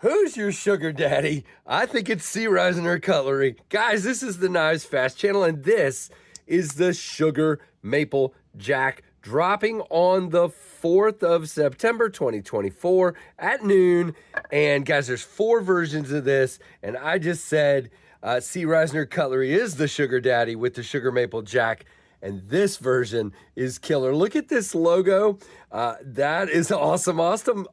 Who's your sugar daddy? I think it's Risner Cutlery. Guys, this is the Knives Fast channel, and this is the Sugar Maple Jack dropping on the 4th of September 2024 at noon. And guys, there's 4 versions of this, and I just said Risner Cutlery is the sugar daddy with the Sugar Maple Jack. And this version is killer. Look at this logo. That is awesome. Austin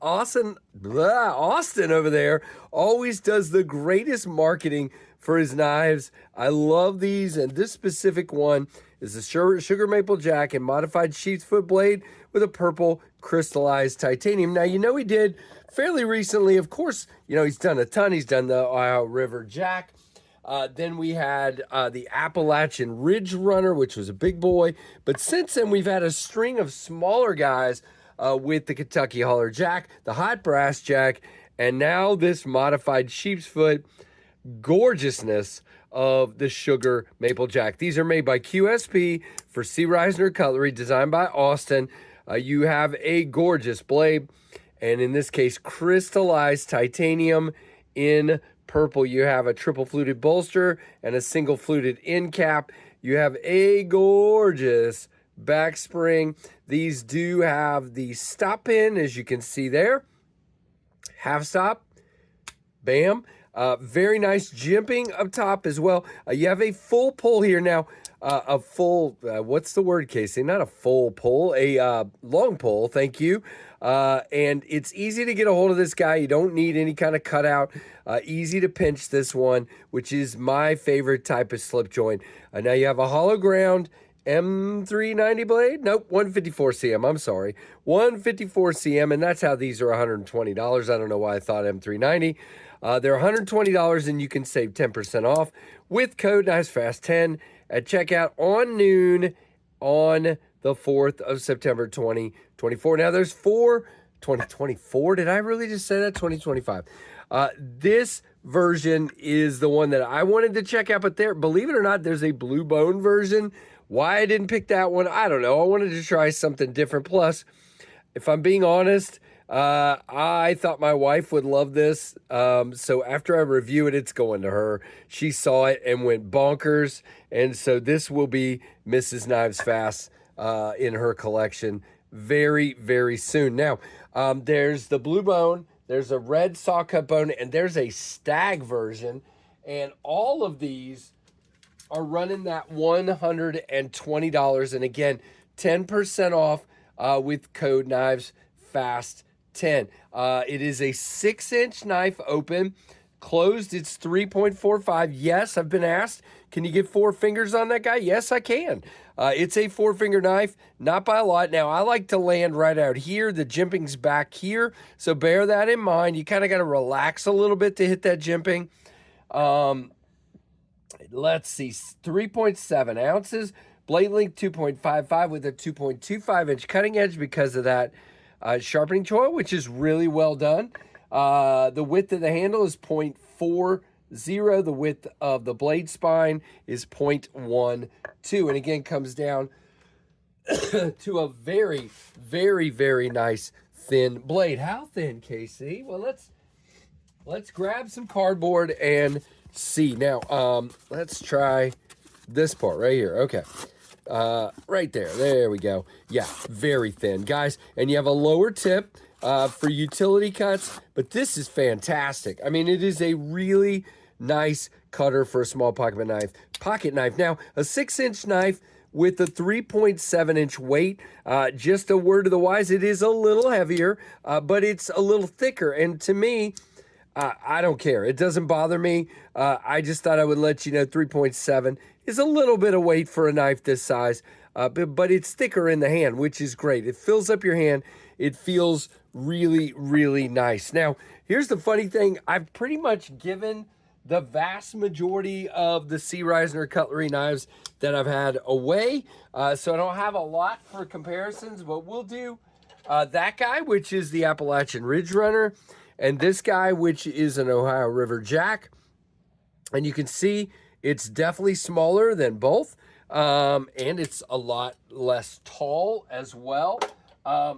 over there always does the greatest marketing for his knives. I love these. And this specific one is the Sugar Maple Jack and modified sheath foot blade with a purple crystallized titanium. Now, you know he did fairly recently. Of course, you know, he's done a ton. He's done the Ohio River Jack. Then we had the Appalachian Ridge Runner, which was a big boy. But since then, we've had a string of smaller guys with the Kentucky Holler Jack, the Hot Brass Jack, and now this modified sheep's foot gorgeousness of the Sugar Maple Jack. These are made by QSP for Risner Cutlery, designed by Austin. You have a gorgeous blade, and in this case, crystallized titanium in purple. You have a triple fluted bolster and a single fluted end cap. You have a gorgeous back spring. These do have the stop pin, as you can see there. Half stop. Bam. Very nice jimping up top as well. You have a full pull here now. A full, what's the word, Casey? Not a full pull, a long pull, thank you. And it's easy to get a hold of this guy. You don't need any kind of cutout. Easy to pinch this one, which is my favorite type of slip joint. Now you have a hollow ground M390 blade. Nope, 154 cm. I'm sorry, 154 cm, and that's how these are $120. I don't know why I thought M390. They're $120, and you can save 10% off with code KnivesFast10 at checkout on noon on the 4th of September 2024. Now there's 2024. Did I really just say that? 2025. This version is the one that I wanted to check out, but there, believe it or not, there's a blue bone version. Why I didn't pick that one, I don't know. I wanted to try something different. Plus, if I'm being honest, I thought my wife would love this. So after I review it, it's going to her. She saw it and went bonkers. And so this will be Mrs. Knives Fast in her collection very, very soon. Now, there's the blue bone, there's a red saw cut bone, and there's a stag version. And all of these are running that $120. And again, 10% off with code KnivesFast10. It is a 6-inch knife open. Closed, it's 3.45. Yes, I've been asked, can you get 4 fingers on that guy? Yes, I can. It's a 4-finger knife, not by a lot. Now, I like to land right out here. The jimping's back here, so bear that in mind. You kind of got to relax a little bit to hit that jimping. Let's see, 3.7 ounces. Blade length 2.55 with a 2.25-inch cutting edge because of that sharpening choil, which is really well done. The width of the handle is 0.40. The width of the blade spine is 0.12. And again, comes down to a very, very, very nice thin blade. How thin, KC? Well, let's grab some cardboard and see. Now, let's try this part right here. Okay. Right there. There we go. Yeah, very thin, guys. And you have a lower tip for utility cuts, but this is fantastic. I mean, it is a really nice cutter for a small pocket knife. Now, a 6-inch knife with a 3.7-inch weight. Just a word to the wise, it is a little heavier, but it's a little thicker. And to me, I don't care. It doesn't bother me. I just thought I would let you know 3.7 is a little bit of weight for a knife this size, but it's thicker in the hand, which is great. It fills up your hand. It feels really, really nice. Now, here's the funny thing. I've pretty much given the vast majority of the Risner Cutlery knives that I've had away, so I don't have a lot for comparisons, but we'll do that guy, which is the Appalachian Ridge Runner, and this guy, which is an Ohio River Jack. And you can see it's definitely smaller than both, and it's a lot less tall as well. I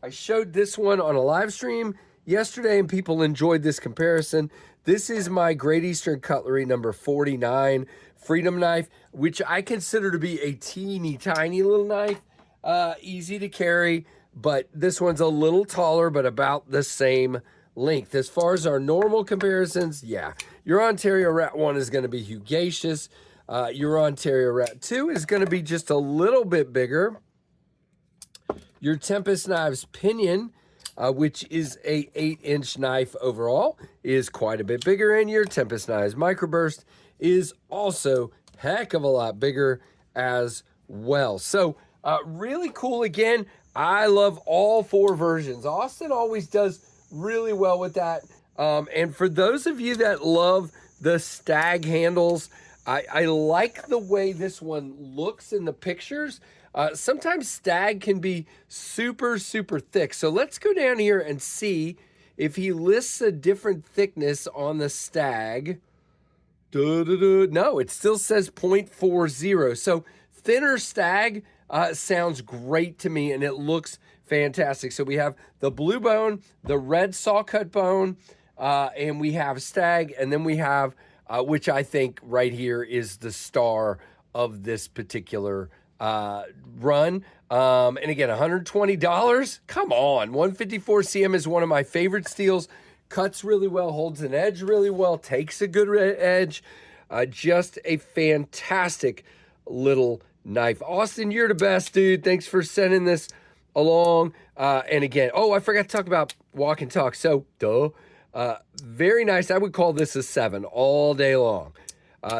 showed this one on a live stream. yesterday and people enjoyed this comparison. This is my Great Eastern Cutlery number 49 Freedom Knife, which I consider to be a teeny tiny little knife. Easy to carry, but this one's a little taller, but about the same length. As far as our normal comparisons, yeah, your Ontario Rat 1 is going to be hugacious. Your Ontario Rat 2 is going to be just a little bit bigger. Your Tempest Knives Pinion, which is a 8-inch knife overall, is quite a bit bigger. And your Tempest Knives Microburst is also heck of a lot bigger as well. So really cool. Again, I love all 4 versions. Austin always does really well with that. And for those of you that love the stag handles, I like the way this one looks in the pictures. Sometimes stag can be super, super thick. So let's go down here and see if he lists a different thickness on the stag. No, it still says 0.40. So thinner stag sounds great to me, and it looks fantastic. So we have the blue bone, the red saw cut bone, and we have stag, and then we have, which I think right here is the star of this particular run. And again, $120. Come on. 154 CM is one of my favorite steels. Cuts really well, holds an edge really well, takes a good edge. Just a fantastic little knife. Austin, you're the best, dude. Thanks for sending this along. And again, I forgot to talk about walk and talk. So, very nice. I would call this a 7 all day long.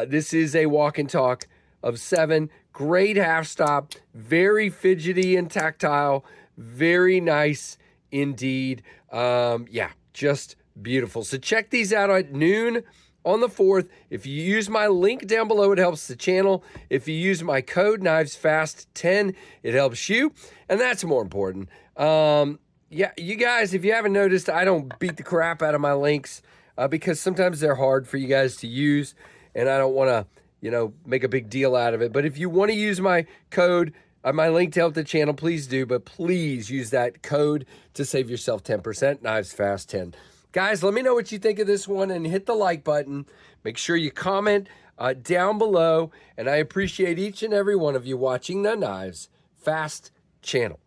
This is a walk and talk of 7. Great half stop, very fidgety and tactile, very nice indeed. Yeah, just beautiful. So check these out at noon on the 4th. If you use my link down below, it helps the channel. If you use my code KnivesFast10, it helps you, and that's more important. Yeah, you guys, if you haven't noticed, I don't beat the crap out of my links because sometimes they're hard for you guys to use, and I don't want to make a big deal out of it. But if you want to use my code, my link to help the channel, please do. But please use that code to save yourself 10%, KnivesFast10. Guys, let me know what you think of this one and hit the like button. Make sure you comment down below. And I appreciate each and every one of you watching the Knives Fast channel.